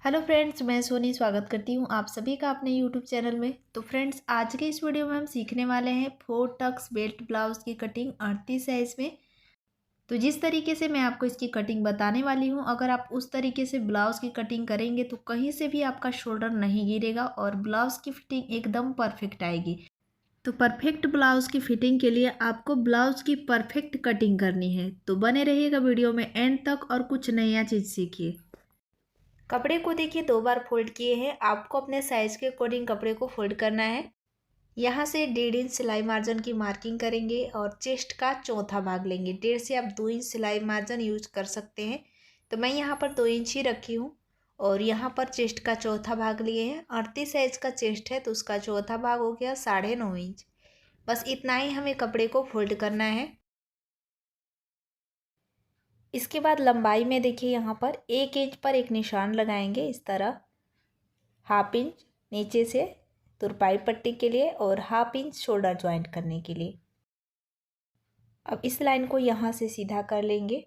Hello friends, मैं सोनी स्वागत करती हूँ आप सभी का अपने यूट्यूब चैनल में। तो फ्रेंड्स, आज के इस वीडियो में हम सीखने वाले हैं 4 टक्स बेल्ट ब्लाउज़ की कटिंग 38 साइज़ में। तो जिस तरीके से मैं आपको इसकी कटिंग बताने वाली हूँ, अगर आप उस तरीके से ब्लाउज़ की कटिंग करेंगे तो कहीं से भी आपका शोल्डर नहीं गिरेगा और ब्लाउज़ की फिटिंग एकदम परफेक्ट आएगी। तो परफेक्ट ब्लाउज़ की फिटिंग के लिए आपको ब्लाउज़ की परफेक्ट कटिंग करनी है। तो बने रहिएगा वीडियो में एंड तक और कुछ नया चीज़ सीखिए। कपड़े को देखिए 2 बार फोल्ड किए हैं। आपको अपने साइज़ के अकॉर्डिंग कपड़े को फोल्ड करना है। यहाँ से 1.5 इंच सिलाई मार्जिन की मार्किंग करेंगे और चेस्ट का चौथा भाग लेंगे। 1.5 से आप 2 इंच सिलाई मार्जिन यूज कर सकते हैं। तो मैं यहाँ पर 2 इंच ही रखी हूँ और यहाँ पर चेस्ट का चौथा भाग लिए हैं। 38 साइज का चेस्ट है तो उसका चौथा भाग हो गया 9.5 इंच। बस इतना ही हमें कपड़े को फोल्ड करना है। इसके बाद लंबाई में देखिए यहाँ पर 1 इंच पर एक निशान लगाएंगे इस तरह, 1/2 इंच नीचे से तुरपाई पट्टी के लिए और 1/2 इंच शोल्डर ज्वाइंट करने के लिए। अब इस लाइन को यहाँ से सीधा कर लेंगे।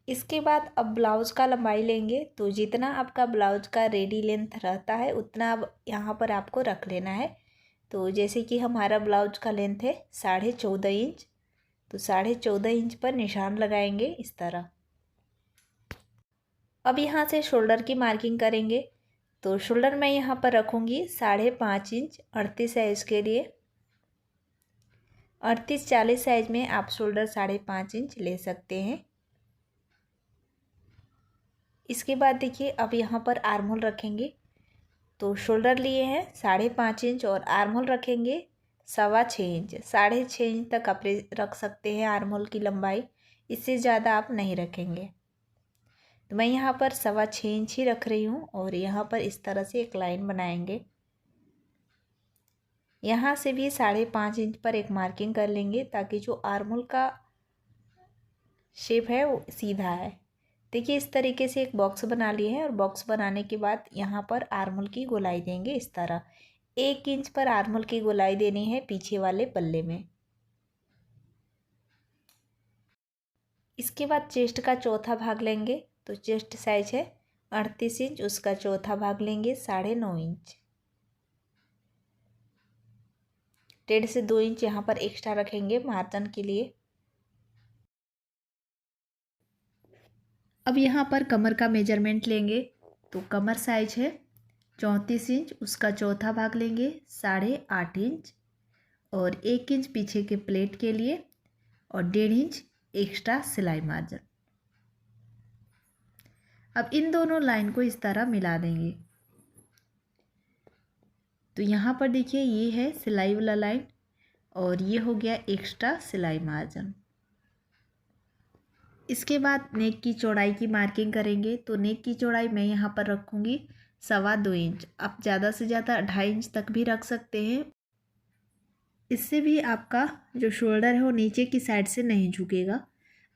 इसके बाद अब ब्लाउज़ का लंबाई लेंगे। तो जितना आपका ब्लाउज़ का रेडी लेंथ रहता है उतना अब यहाँ पर आपको रख लेना है। तो जैसे कि हमारा ब्लाउज का लेंथ है 14.5 इंच, तो 14.5 इंच पर निशान लगाएंगे इस तरह। अब यहाँ से शोल्डर की मार्किंग करेंगे। तो शोल्डर मैं यहाँ पर रखूँगी 5.5 इंच 38 साइज़ के लिए। 38-40 साइज में आप शोल्डर 5.5 इंच ले सकते हैं। इसके बाद देखिए अब यहाँ पर आर्म होल रखेंगे। तो शोल्डर लिए हैं 5.5 इंच और आर्म होल रखेंगे 6.25 इंच। 6.5 इंच तक आप रख सकते हैं आर्म होल की लंबाई, इससे ज़्यादा आप नहीं रखेंगे। तो मैं यहाँ पर 6.25 इंच ही रख रही हूँ और यहाँ पर इस तरह से एक लाइन बनाएंगे। यहाँ से भी 5.5 इंच पर एक मार्किंग कर लेंगे ताकि जो आर्म होल का शेप है वो सीधा है। देखिए इस तरीके से एक बॉक्स बना लिए हैं और बॉक्स बनाने के बाद यहाँ पर आर्म होल की गोलाई देंगे इस तरह। 1 इंच पर आर्म होल की गोलाई देनी है पीछे वाले पल्ले में। इसके बाद चेस्ट का चौथा भाग लेंगे। तो चेस्ट साइज है 38 इंच, उसका चौथा भाग लेंगे 9.5 इंच। 1.5 से 2 इंच यहाँ पर एक्स्ट्रा रखेंगे मार्जिन के लिए। अब यहाँ पर कमर का मेजरमेंट लेंगे। तो कमर साइज है 34 इंच, उसका चौथा भाग लेंगे 8.5 इंच और 1 इंच पीछे के प्लेट के लिए और 1.5 इंच एक्स्ट्रा सिलाई मार्जिन। अब इन दोनों लाइन को इस तरह मिला देंगे। तो यहाँ पर देखिए ये है सिलाई वाला लाइन और ये हो गया एक्स्ट्रा सिलाई मार्जिन। इसके बाद नेक की चौड़ाई की मार्किंग करेंगे। तो नेक की चौड़ाई मैं यहाँ पर रखूँगी 2.25 इंच। आप ज़्यादा से ज़्यादा 2.5 इंच तक भी रख सकते हैं। इससे भी आपका जो शोल्डर है वो नीचे की साइड से नहीं झुकेगा।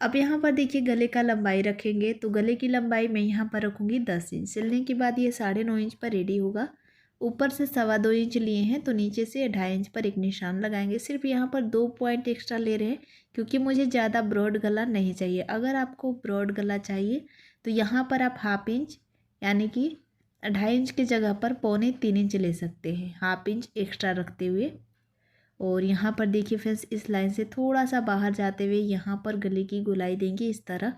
अब यहाँ पर देखिए गले का लंबाई रखेंगे। तो गले की लंबाई मैं यहाँ पर रखूँगी 10 इंच। सिलने के बाद ये 9.5 इंच पर रेडी होगा। ऊपर से 2.25 इंच लिए हैं तो नीचे से 2.5 इंच पर एक निशान लगाएंगे। सिर्फ यहाँ पर 2 पॉइंट एक्स्ट्रा ले रहे हैं क्योंकि मुझे ज़्यादा ब्रॉड गला नहीं चाहिए। अगर आपको ब्रॉड गला चाहिए तो यहाँ पर आप 1/2 इंच यानी कि 2.5 इंच की जगह पर 2.25 इंच ले सकते हैं, 1/2 इंच एक्स्ट्रा रखते हुए। और यहाँ पर देखिए फ्रेंड्स इस लाइन से थोड़ा सा बाहर जाते हुए यहाँ पर गले की गोलाई देंगे इस तरह।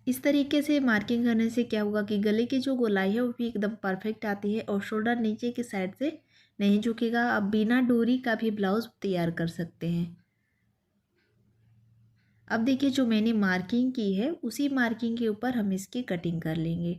इस तरीके से मार्किंग करने से क्या होगा कि गले की जो गोलाई है वो भी एकदम परफेक्ट आती है और शोल्डर नीचे की साइड से नहीं झुकेगा। आप बिना डोरी का भी ब्लाउज तैयार कर सकते हैं। अब देखिए जो मैंने मार्किंग की है उसी मार्किंग के ऊपर हम इसकी कटिंग कर लेंगे।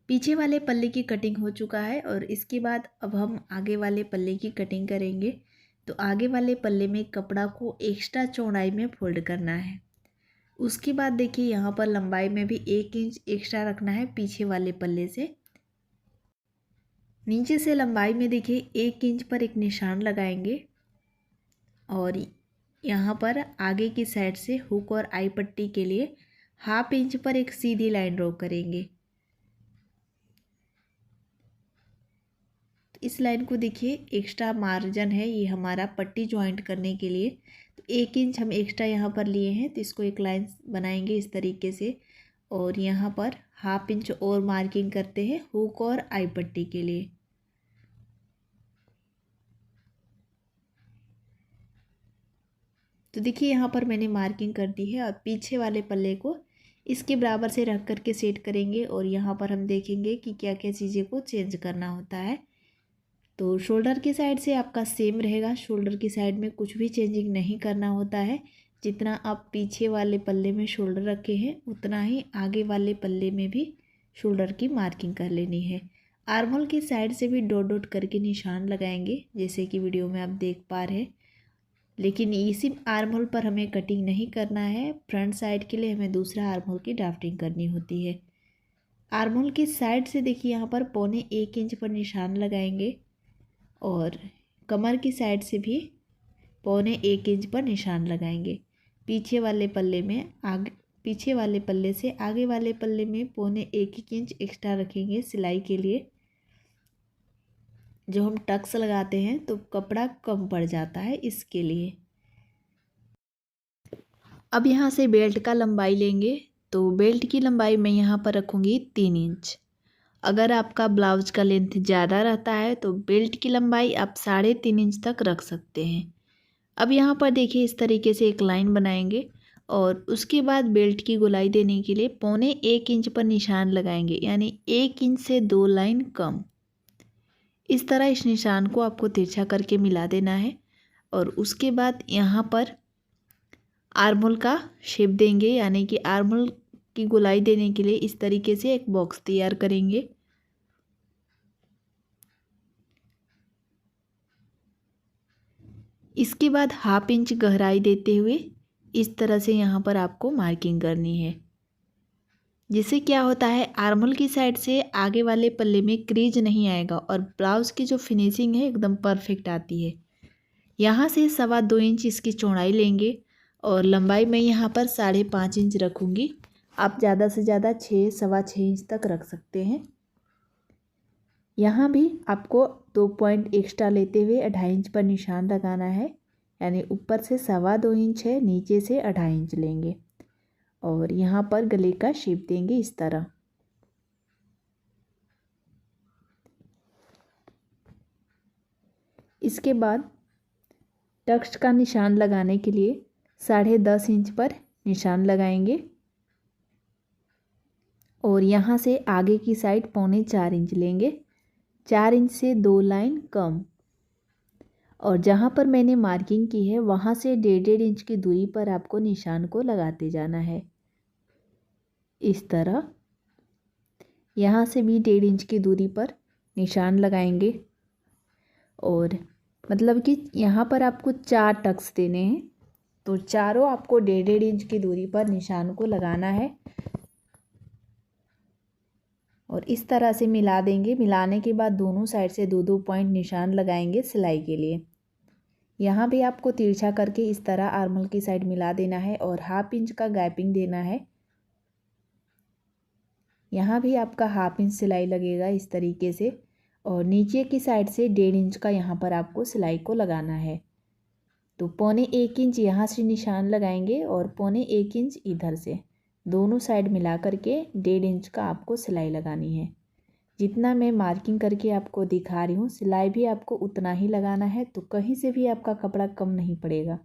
पीछे वाले पल्ले की कटिंग हो चुका है और इसके बाद अब हम आगे वाले पल्ले की कटिंग करेंगे। तो आगे वाले पल्ले में कपड़ा को एक्स्ट्रा चौड़ाई में फोल्ड करना है। उसके बाद देखिए यहाँ पर लंबाई में भी 1 इंच एक्स्ट्रा रखना है पीछे वाले पल्ले से। नीचे से लंबाई में देखिए 1 इंच पर एक निशान लगाएंगे और यहाँ पर आगे की साइड से हुक और आई पट्टी के लिए 1/2 इंच पर एक सीधी लाइन ड्रॉ करेंगे। इस लाइन को देखिए एक्स्ट्रा मार्जिन है, ये हमारा पट्टी ज्वाइंट करने के लिए। तो 1 इंच हम एक्स्ट्रा यहाँ पर लिए हैं, तो इसको एक लाइन बनाएंगे इस तरीके से। और यहाँ पर 1/2 इंच और मार्किंग करते हैं हुक और आई पट्टी के लिए। तो देखिए यहाँ पर मैंने मार्किंग कर दी है और पीछे वाले पल्ले को इसके बराबर से रख करके सेट करेंगे। और यहाँ पर हम देखेंगे कि क्या क्या चीज़ें को चेंज करना होता है। तो शोल्डर की साइड से आपका सेम रहेगा, शोल्डर की साइड में कुछ भी चेंजिंग नहीं करना होता है। जितना आप पीछे वाले पल्ले में शोल्डर रखे हैं उतना ही आगे वाले पल्ले में भी शोल्डर की मार्किंग कर लेनी है। आर्म होल की साइड से भी डॉट डॉट करके निशान लगाएंगे, जैसे कि वीडियो में आप देख पा रहे हैं। लेकिन इसी आर्म होल पर हमें कटिंग नहीं करना है, फ्रंट साइड के लिए हमें दूसरा आर्म होल की ड्राफ्टिंग करनी होती है। आर्म होल की साइड से देखिए यहाँ पर 1.25 इंच पर निशान लगाएंगे और कमर की साइड से भी 1.25 इंच पर निशान लगाएंगे। पीछे वाले पल्ले से आगे वाले पल्ले में 1.25 इंच एक्स्ट्रा रखेंगे सिलाई के लिए। जो हम टक्स लगाते हैं तो कपड़ा कम पड़ जाता है, इसके लिए। अब यहाँ से बेल्ट का लंबाई लेंगे, तो बेल्ट की लंबाई मैं यहाँ पर रखूँगी 3 इंच। अगर आपका ब्लाउज का लेंथ ज़्यादा रहता है तो बेल्ट की लंबाई आप 3.5 इंच तक रख सकते हैं। अब यहाँ पर देखिए इस तरीके से एक लाइन बनाएंगे और उसके बाद बेल्ट की गोलाई देने के लिए 1.25 इंच पर निशान लगाएंगे, यानी 1 इंच से 2 लाइन कम। इस तरह इस निशान को आपको तिरछा करके मिला देना है। और उसके बाद यहाँ पर आर्म होल का शेप देंगे, यानी कि आर्म होल की गोलाई देने के लिए इस तरीके से एक बॉक्स तैयार करेंगे। इसके बाद 1/2 इंच गहराई देते हुए इस तरह से यहाँ पर आपको मार्किंग करनी है। जिससे क्या होता है, आर्म होल की साइड से आगे वाले पल्ले में क्रीज नहीं आएगा और ब्लाउज़ की जो फिनिशिंग है एकदम परफेक्ट आती है। यहाँ से 2.25 इंच इसकी चौड़ाई लेंगे और लंबाई मैं यहाँ पर 5.5 इंच रखूँगी। आप ज़्यादा से ज़्यादा 6-6.25 इंच तक रख सकते हैं। यहाँ भी आपको 2 पॉइंट एक्स्ट्रा लेते हुए 2.5 इंच पर निशान लगाना है, यानी ऊपर से 2.25 इंच है, नीचे से 2.5 इंच लेंगे और यहाँ पर गले का शेप देंगे इस तरह। इसके बाद टक्स का निशान लगाने के लिए 10.5 इंच पर निशान लगाएंगे और यहाँ से आगे की साइड 3.25 इंच लेंगे, 4 इंच से 2 लाइन कम। और जहाँ पर मैंने मार्किंग की है वहाँ से 1.5 इंच की दूरी पर आपको निशान को लगाते जाना है इस तरह। यहाँ से भी 1.5 इंच की दूरी पर निशान लगाएंगे और मतलब कि यहाँ पर आपको 4 टक्स देने हैं, तो चारों आपको 1.5 इंच की दूरी पर निशान को लगाना है और इस तरह से मिला देंगे। मिलाने के बाद दोनों साइड से 2-2 पॉइंट निशान लगाएंगे सिलाई के लिए। यहाँ भी आपको तिरछा करके इस तरह आर्म होल की साइड मिला देना है और 1/2 इंच का गैपिंग देना है। यहाँ भी आपका 1/2 इंच सिलाई लगेगा इस तरीके से और नीचे की साइड से 1.5 इंच का यहाँ पर आपको सिलाई को लगाना है। तो 1.25 इंच यहाँ से निशान लगाएंगे और 1.25 इंच इधर से, दोनों साइड मिला करके 1.5 इंच का आपको सिलाई लगानी है। जितना मैं मार्किंग करके आपको दिखा रही हूँ सिलाई भी आपको उतना ही लगाना है, तो कहीं से भी आपका कपड़ा कम नहीं पड़ेगा।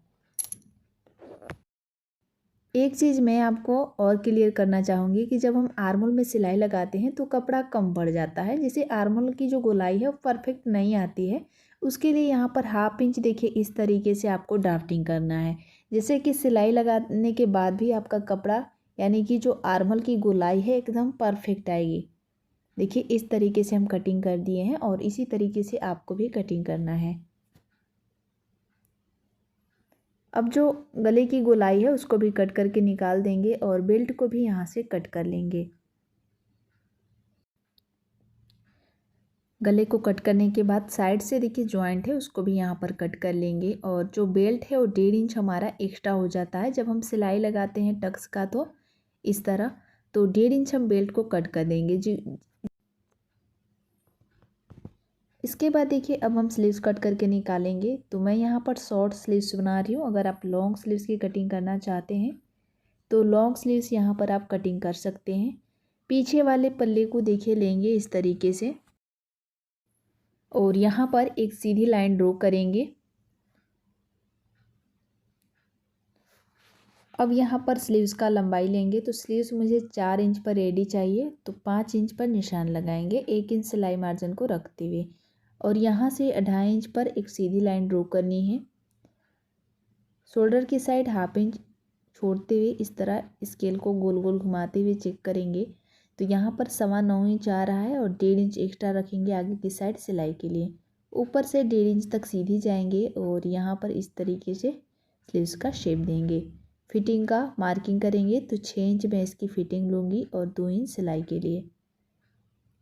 एक चीज़ मैं आपको और क्लियर करना चाहूँगी कि जब हम आर्म होल में सिलाई लगाते हैं तो कपड़ा कम पड़ जाता है, जैसे आर्म होल की जो गोलाई है वो परफेक्ट नहीं आती है। उसके लिए यहाँ पर 1/2 इंच देखिए इस तरीके से आपको ड्राफ्टिंग करना है, जैसे कि सिलाई लगाने के बाद भी आपका कपड़ा यानी कि जो आर्म होल की गोलाई है एकदम परफेक्ट आएगी। देखिए इस तरीके से हम कटिंग कर दिए हैं और इसी तरीके से आपको भी कटिंग करना है। अब जो गले की गोलाई है उसको भी कट करके निकाल देंगे और बेल्ट को भी यहाँ से कट कर लेंगे। गले को कट करने के बाद साइड से देखिए जॉइंट है उसको भी यहाँ पर कट कर लेंगे और जो बेल्ट है वो 1.5 इंच हमारा एक्स्ट्रा हो जाता है जब हम सिलाई लगाते हैं टक्स का, तो इस तरह तो 1.5 इंच हम बेल्ट को कट कर देंगे जी। इसके बाद देखिए अब हम स्लीव्स कट करके निकालेंगे। तो मैं यहाँ पर शॉर्ट स्लीव्स बना रही हूँ। अगर आप लॉन्ग स्लीव्स की कटिंग करना चाहते हैं तो लॉन्ग स्लीव्स यहाँ पर आप कटिंग कर सकते हैं। पीछे वाले पल्ले को देखिए लेंगे इस तरीके से और यहाँ पर एक सीधी लाइन ड्रॉ करेंगे। अब यहाँ पर स्लीव्स का लंबाई लेंगे। तो स्लीव्स मुझे 4 इंच पर रेडी चाहिए, तो 5 इंच पर निशान लगाएंगे 1 इंच सिलाई मार्जिन को रखते हुए। और यहाँ से 2.5 इंच पर एक सीधी लाइन ड्रॉ करनी है। शोल्डर की साइड 1/2 इंच छोड़ते हुए इस तरह स्केल को गोल गोल घुमाते हुए चेक करेंगे। तो यहाँ पर 9.25 इंच आ रहा है और 1.5 इंच एक्स्ट्रा रखेंगे आगे की साइड सिलाई के लिए। ऊपर से 1.5 इंच तक सीधी जाएंगे और यहाँ पर इस तरीके से स्लीव्स का शेप देंगे। फिटिंग का मार्किंग करेंगे तो 6 इंच मैं इसकी फिटिंग लूँगी और 2 इंच सिलाई के लिए।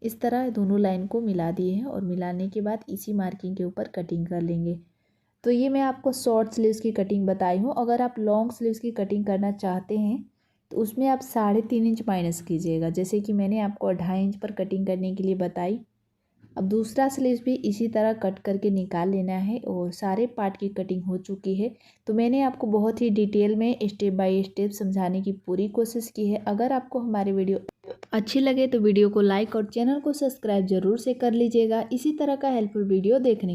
इस तरह दोनों लाइन को मिला दिए हैं और मिलाने के बाद इसी मार्किंग के ऊपर कटिंग कर लेंगे। तो ये मैं आपको शॉर्ट स्लीव्स की कटिंग बताई हूँ। अगर आप लॉन्ग स्लीव्स की कटिंग करना चाहते हैं तो उसमें आप 3.5 इंच माइनस कीजिएगा, जैसे कि मैंने आपको 2.5 इंच पर कटिंग करने के लिए बताई। अब दूसरा स्लीव्स भी इसी तरह कट करके निकाल लेना है और सारे पार्ट की कटिंग हो चुकी है। तो मैंने आपको बहुत ही डिटेल में स्टेप बाय स्टेप समझाने की पूरी कोशिश की है। अगर आपको हमारी वीडियो अच्छी लगे तो वीडियो को लाइक और चैनल को सब्सक्राइब जरूर से कर लीजिएगा इसी तरह का हेल्पफुल वीडियो देखने।